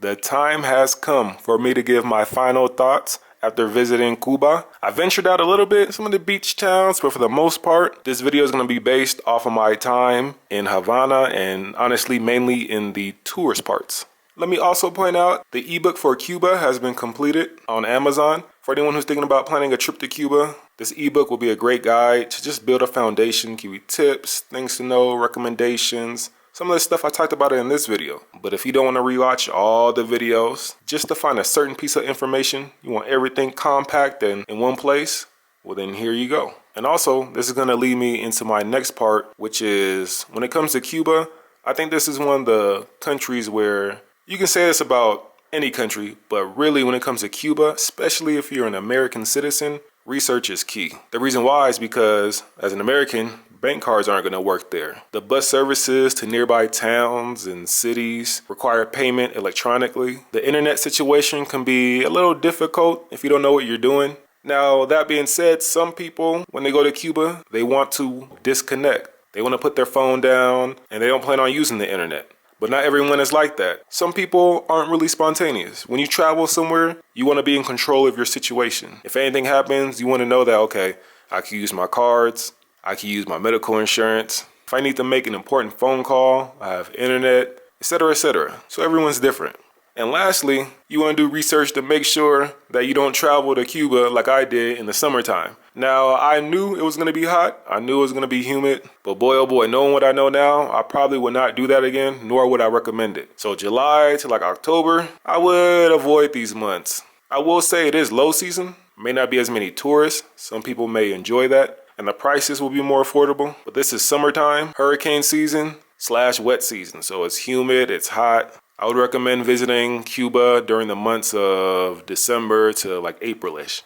the time has come for me to give my final thoughts after visiting Cuba. I ventured out a little bit, some of the beach towns, but for the most part, this video is going to be based off of my time in Havana and honestly mainly in the tourist parts. Let me also point out the ebook for Cuba has been completed on Amazon. For anyone who's thinking about planning a trip to Cuba, this ebook will be a great guide to just build a foundation, give you tips, things to know, recommendations, some of the stuff I talked about in this video. But if you don't want to rewatch all the videos, just to find a certain piece of information, you want everything compact and in one place, well then here you go. And also, this is going to lead me into my next part, which is when it comes to Cuba, I think this is one of the countries where you can say this about any country, but really when it comes to Cuba, especially if you're an American citizen, research is key. The reason why is because as an American, bank cards aren't going to work there. The bus services to nearby towns and cities require payment electronically. The internet situation can be a little difficult if you don't know what you're doing. Now, that being said, some people, when they go to Cuba, they want to disconnect. They want to put their phone down and they don't plan on using the internet. But not everyone is like that. Some people aren't really spontaneous. When you travel somewhere, you want to be in control of your situation. If anything happens, you want to know that, okay, I can use my cards, I can use my medical insurance. If I need to make an important phone call, I have internet, etc., etc. So everyone's different. And lastly, you want to do research to make sure that you don't travel to Cuba like I did in the summertime. Now, I knew it was going to be hot. I knew it was going to be humid. But boy, oh boy, knowing what I know now, I probably would not do that again, nor would I recommend it. So July to like October, I would avoid these months. I will say it is low season. May not be as many tourists. Some people may enjoy that. And the prices will be more affordable. But this is summertime, hurricane season / wet season. So it's humid, it's hot. I would recommend visiting Cuba during the months of December to like April-ish.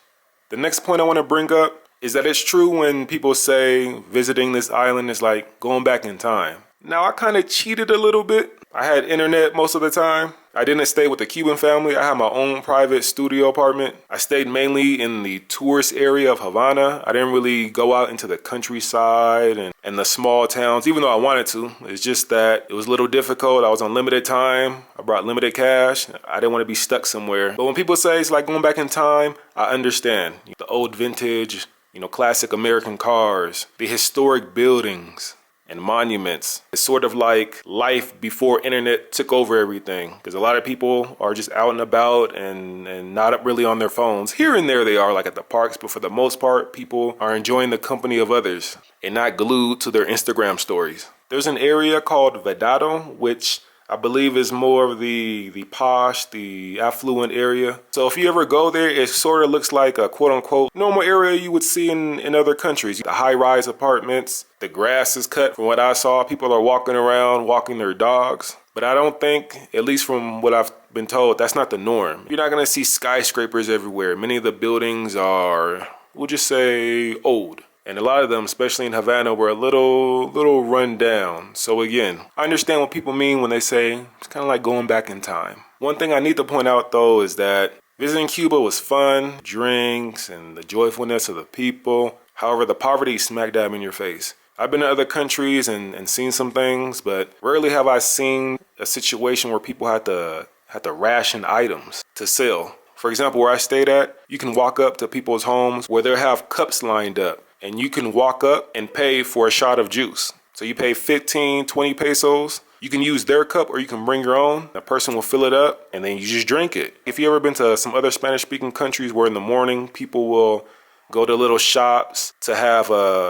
The next point I want to bring up is that it's true when people say visiting this island is like going back in time. Now, I kind of cheated a little bit. I had internet most of the time. I didn't stay with the Cuban family. I had my own private studio apartment. I stayed mainly in the tourist area of Havana. I didn't really go out into the countryside and the small towns, even though I wanted to. It's just that it was a little difficult. I was on limited time. I brought limited cash. I didn't want to be stuck somewhere. But when people say it's like going back in time, I understand. The old vintage, classic American cars, the historic buildings and monuments. It's sort of like life before internet took over everything, because a lot of people are just out and about and not really on their phones. Here and there they are, like at the parks, but for the most part, people are enjoying the company of others and not glued to their Instagram stories. There's an area called Vedado, which I believe is more of the posh, the affluent area. So if you ever go there, it sort of looks like a quote unquote normal area you would see in other countries. The high-rise apartments, the grass is cut. From what I saw, people are walking around, walking their dogs. But I don't think, at least from what I've been told, that's not the norm. You're not gonna see skyscrapers everywhere. Many of the buildings are, we'll just say, old. And a lot of them, especially in Havana, were a little run down. So again, I understand what people mean when they say it's kind of like going back in time. One thing I need to point out though is that visiting Cuba was fun, drinks, and the joyfulness of the people. However, the poverty smack dab in your face. I've been to other countries and seen some things, but rarely have I seen a situation where people had to ration items to sell. For example, where I stayed at, you can walk up to people's homes where they'll have cups lined up. And you can walk up and pay for a shot of juice. So you pay 15, 20 pesos. You can use their cup or you can bring your own. The person will fill it up and then you just drink it. If you ever been to some other Spanish-speaking countries where in the morning people will go to little shops to have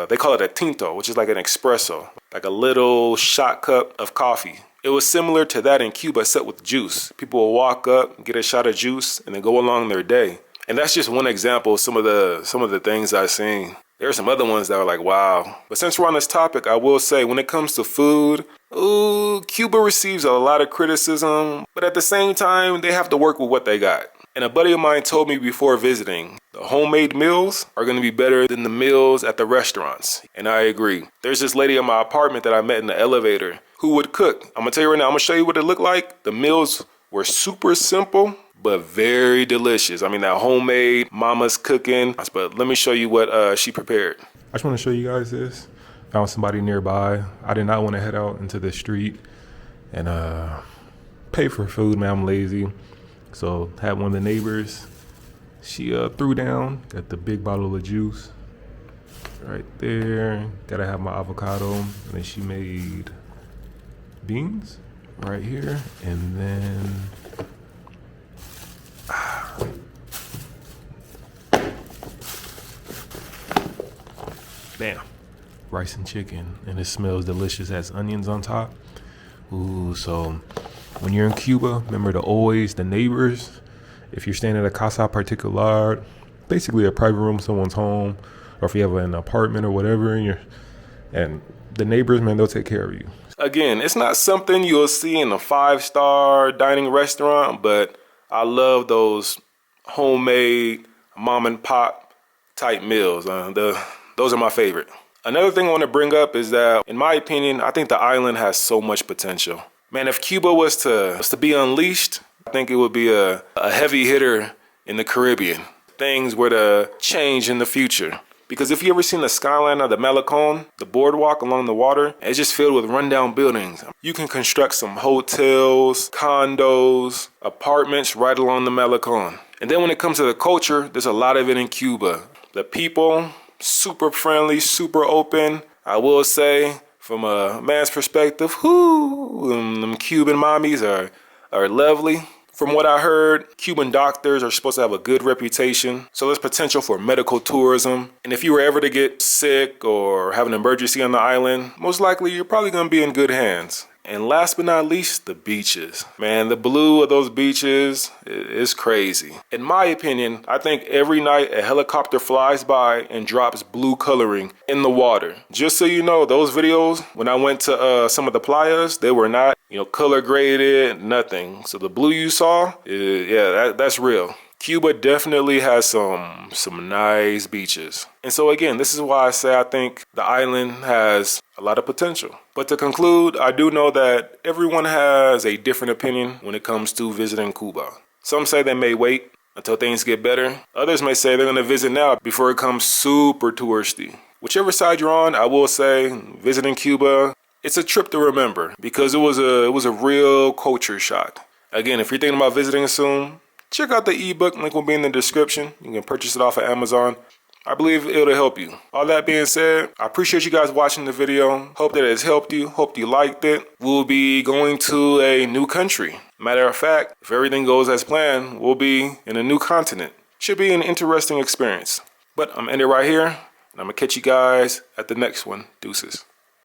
they call it a tinto, which is like an espresso, like a little shot cup of coffee. It was similar to that in Cuba, except with juice. People will walk up, get a shot of juice, and then go along their day. And that's just one example of some of the things I've seen. There are some other ones that are like, wow. But since we're on this topic, I will say when it comes to food, Cuba receives a lot of criticism, but at the same time, they have to work with what they got. And a buddy of mine told me before visiting, the homemade meals are going to be better than the meals at the restaurants. And I agree. There's this lady in my apartment that I met in the elevator who would cook. I'm going to tell you right now, I'm going to show you what it looked like. The meals were super simple, but very delicious. I mean, that homemade mama's cooking. But let me show you what she prepared. I just want to show you guys this. Found somebody nearby. I did not want to head out into the street and pay for food, man. I'm lazy. So had one of the neighbors. She threw down, got the big bottle of juice right there. Gotta have my avocado. And then she made beans right here. And then bam, rice and chicken. And it smells delicious. Has onions on top. Ooh, so when you're in Cuba, remember to always, the neighbors, if you're staying at a casa particular, basically a private room, someone's home, or if you have an apartment or whatever, and the neighbors, man, they'll take care of you. Again, it's not something you'll see in a 5-star dining restaurant, but I love those homemade mom and pop type meals. Those are my favorite. Another thing I want to bring up is that, in my opinion, I think the island has so much potential. Man, if Cuba was to be unleashed, I think it would be a heavy hitter in the Caribbean. Things were to change in the future. Because if you ever seen the skyline of the Malecon, the boardwalk along the water, it's just filled with rundown buildings. You can construct some hotels, condos, apartments right along the Malecon. And then when it comes to the culture, there's a lot of it in Cuba. The people, super friendly, super open. I will say, from a man's perspective, them Cuban mommies are lovely. From what I heard, Cuban doctors are supposed to have a good reputation, so there's potential for medical tourism. And if you were ever to get sick or have an emergency on the island, most likely you're probably going to be in good hands. And last but not least, the beaches. Man, the blue of those beaches is crazy. In my opinion, I think every night a helicopter flies by and drops blue coloring in the water. Just so you know, those videos, when I went to some of the playas, they were not, color graded, nothing. So the blue you saw, that's real. Cuba definitely has some nice beaches. And so again, this is why I say I think the island has a lot of potential. But to conclude, I do know that everyone has a different opinion when it comes to visiting Cuba. Some say they may wait until things get better. Others may say they're going to visit now before it becomes super touristy. Whichever side you're on, I will say visiting Cuba, it's a trip to remember because it was a real culture shock. Again, if you're thinking about visiting soon, check out the ebook. Link will be in the description. You can purchase it off of Amazon. I believe it'll help you. All that being said, I appreciate you guys watching the video. Hope that it's helped you. Hope you liked it. We'll be going to a new country. Matter of fact, if everything goes as planned, we'll be in a new continent. Should be an interesting experience. But I'm ending right here, and I'm going to catch you guys at the next one. Deuces.